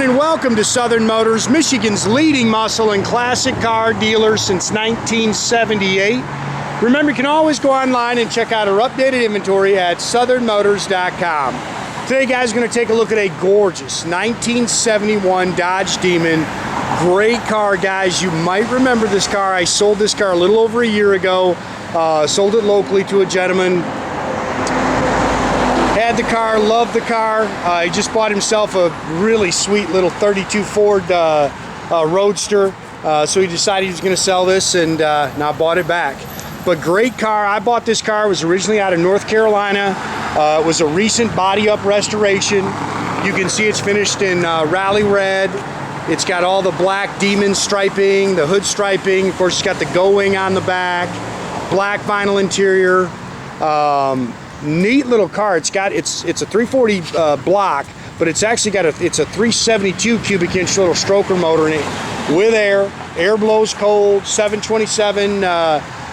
and welcome to Southern Motors, Michigan's leading muscle and classic car dealer since 1978. Remember, you can always go online and check out our updated inventory at southernmotors.com. Today, guys, we're going to take a look at a gorgeous 1971 Dodge Demon. Great car, guys. You might remember this car. I sold this car a little over a year ago. Sold it locally to a gentleman. Had the car, loved the car. He just bought himself a really sweet little 32 Ford Roadster. So he decided he was going to sell this, and now bought it back. But great car. I bought this car. It was originally out of North Carolina. It was a recent body up restoration. You can see it's finished in rally red. It's got all the black Demon striping, the hood striping. Of course, it's got the Go-Wing on the back. Black vinyl interior. Neat little car. It's a 340 block, but it's actually got it's a 372 cubic inch little stroker motor in it with air. Air blows cold. 727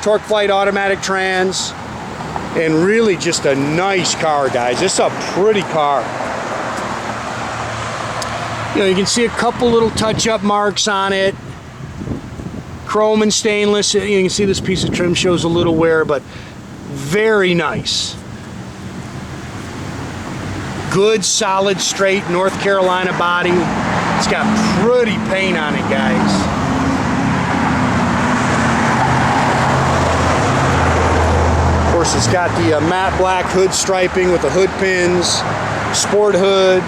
torque flight automatic trans, and really just a nice car, guys. It's a pretty car. You know, you can see a couple little touch-up marks on it. Chrome and stainless. You can see this piece of trim shows a little wear, but very nice. Good, solid, straight North Carolina body. It's got pretty paint on it, guys. Of course, it's got the matte black hood striping with the hood pins, sport hood.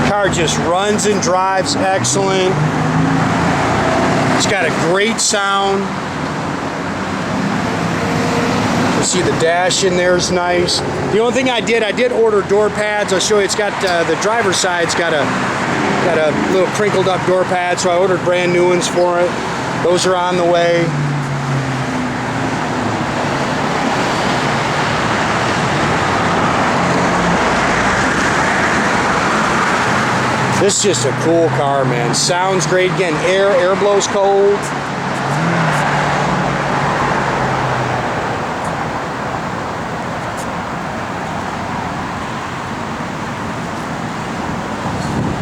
Car just runs and drives excellent. It's got a great sound. You see the dash in there is nice. The only thing I did order door pads. I'll show you. It's got the driver's side's got a little crinkled up door pad, so I ordered brand new ones for it. Those are on the way. This is just a cool car, man. Sounds great. Again, air blows cold.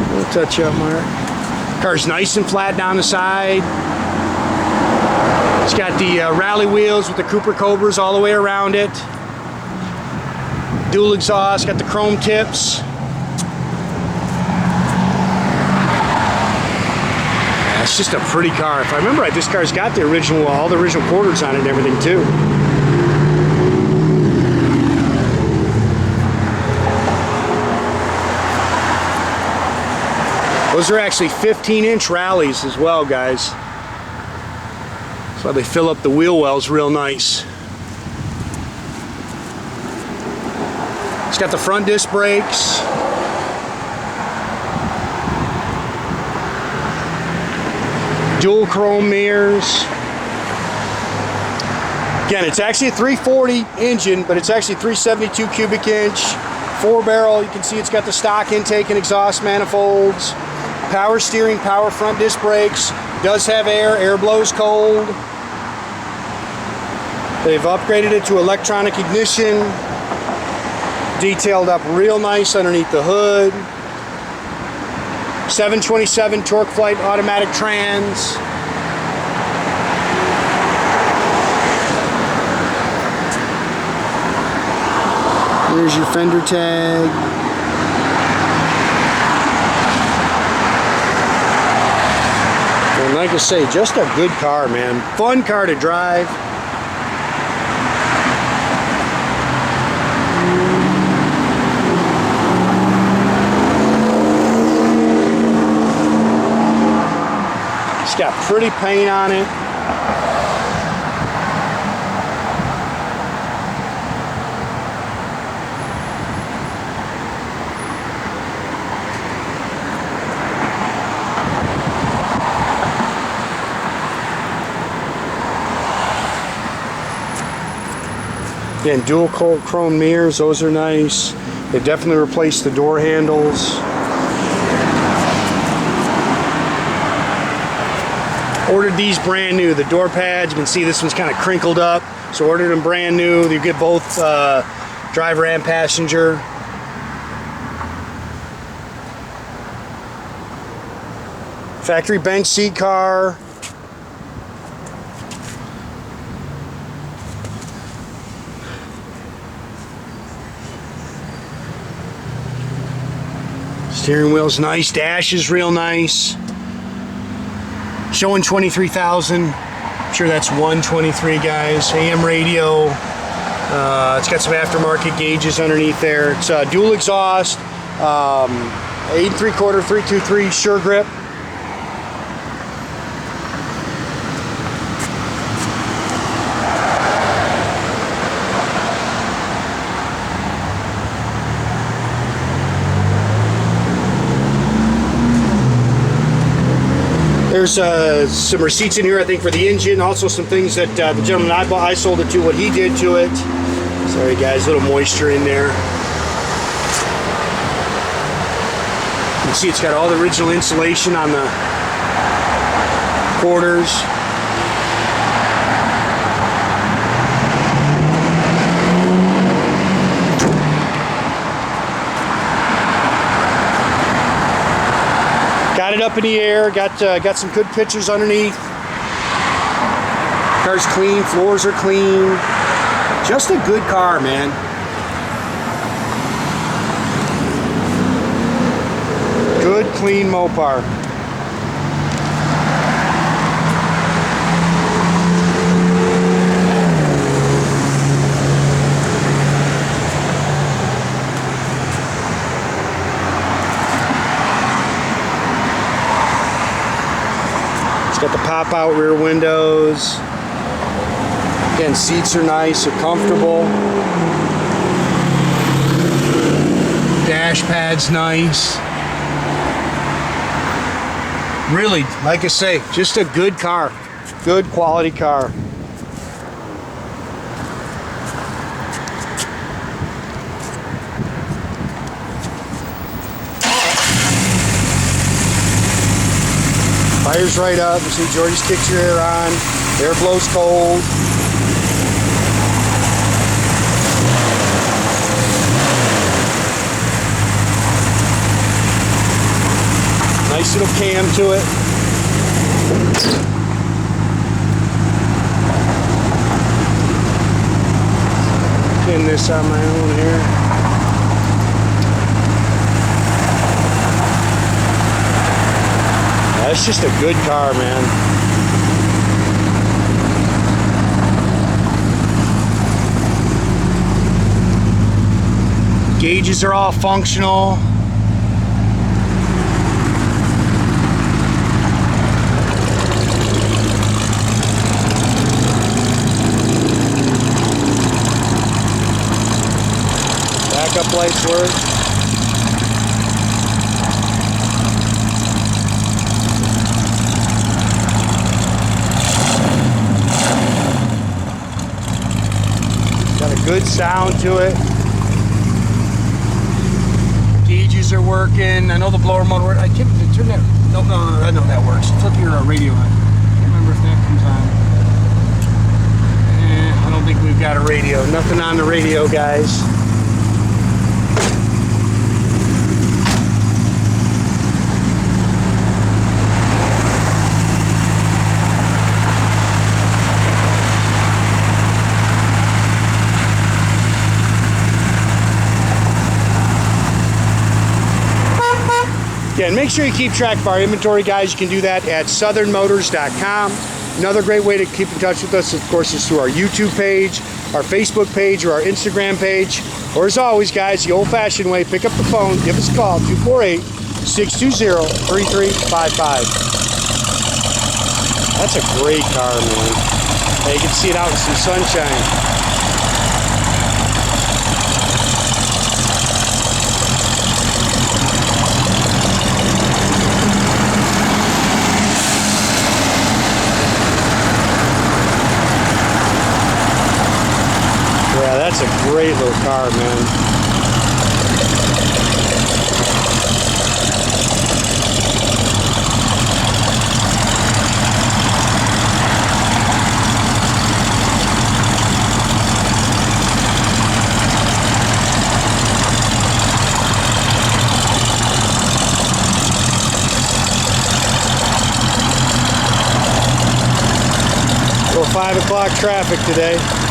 Little touch up mark. Car's nice and flat down the side. It's got the rally wheels with the Cooper Cobras all the way around it. Dual exhaust, got the chrome tips. It's just a pretty car. If I remember right, this car's got the original, all the original quarters on it and everything too. Those are actually 15-inch rallies as well, guys. That's why they fill up the wheel wells real nice. It's got the front disc brakes. Dual chrome mirrors. Again, it's actually a 340 engine, but it's actually 372 cubic inch, 4-barrel. You can see it's got the stock intake and exhaust manifolds, power steering, power front disc brakes. Does have air blows cold. They've upgraded it to electronic ignition, detailed up real nice underneath the hood. 727 torque flight automatic trans. There's your fender tag. And like I say, just a good car, man. Fun car to drive. It's got pretty paint on it. Again, dual chrome mirrors, those are nice. They definitely replaced the door handles. Ordered these brand new. The door pads, you can see this one's kind of crinkled up. So ordered them brand new. You get both driver and passenger. Factory bench seat car. Steering wheel's nice, dash is real nice. Showing 23,000. I'm sure that's 123, guys. AM radio. It's got some aftermarket gauges underneath there. It's dual exhaust, 8 3/4, 323 Sure Grip. There's some receipts in here, I think, for the engine. Also some things that the gentleman I sold it to, what he did to it. Sorry guys, a little moisture in there. You can see it's got all the original insulation on the quarters. Got it up in the air, got some good pictures underneath. Car's clean, floors are clean. Just a good car, man. Good, clean Mopar. Got the pop-out rear windows. Again, seats are nice, they're comfortable. Dash pad's nice. Really, like I say, just a good car. Good quality car. Fires right up. You see George just kicks your air on. Air blows cold. Nice little cam to it. Pin this on my own here. That's just a good car, man. Gauges are all functional. Backup lights work. Got a good sound to it. Gauges are working. I know the blower motor works. I can't turn that. No, I know that works. Flip your radio on. Can't remember if that comes on. I don't think we've got a radio. Nothing on the radio, guys. Again, make sure you keep track of our inventory, guys. You can do that at southernmotors.com. Another great way to keep in touch with us, of course, is through our YouTube page, our Facebook page, or our Instagram page. Or as always, guys, the old-fashioned way, pick up the phone, give us a call, 248-620-3355. That's a great car, man. Hey, you can see it out in some sunshine. Yeah, that's a great little car, man. little 5 o'clock traffic today.